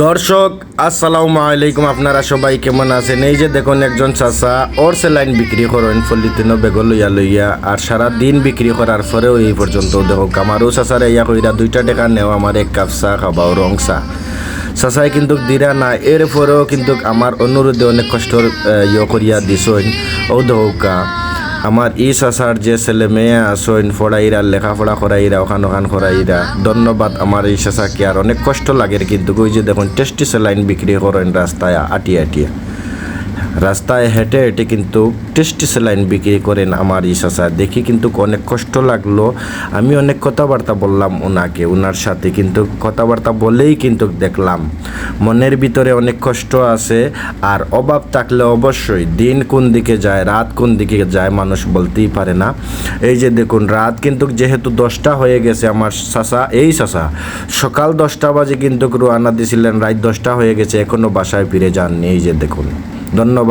দর্শক আসসালামু আলাইকুম, আপনারা সবাই কেমন আছেন? এই যে দেখুন একজন চাচা ওর স্যালাইন বিক্রি করেন পলিথিন বেগ লইয়া লইয়া, আর সারা দিন বিক্রি করার পরেও এই পর্যন্ত দেখো আমারও চাচার ইয়া কইরা 2টা টাকা নেওয়া, আমার এক কাপ চা খাবাও রং চা চাচাই কিন্তু দিরা না, এরপরেও কিন্তু আমার অনুরোধে অনেক কষ্টর করিয়া দিছইন। ও দৌকা আমার ই চাচার যে ছেলে মেয়ে আসইন পড়াইরা, লেখাপড়া করাইরা, ওখান করাইরা, ধন্যবাদ আমার এই চাচাকে। আর অনেক কষ্ট লাগে কিন্তু ওই যে দেখুন টেস্টি স্যালাইন বিক্রি করেন রাস্তায় আটিয়া রাস্তায় হেঁটে হেঁটে কিন্তু টেস্টি স্যালাইন বিক্রি করেন আমার এই চাচা। দেখি কিন্তু অনেক কষ্ট লাগলো। আমি অনেক কথাবার্তা বললাম ওনার সাথে, কিন্তু কথাবার্তা বলেই কিন্তু দেখলাম মনের ভিতরে অনেক কষ্ট আছে। আর অভাব থাকলে অবশ্যই দিন কোন দিকে যায়, রাত কোন দিকে যায় মানুষ বলতেই পারে না। এই যে দেখুন রাত কিন্তু যেহেতু 10টা হয়ে গেছে, আমার এই চাচা সকাল 10টা বাজে কিন্তু রওনা দিয়েছিলেন, রাত 10টা হয়ে গেছে, এখনও বাসায় ফিরে যাননি। এই যে দেখুন, ধন্যবাদ।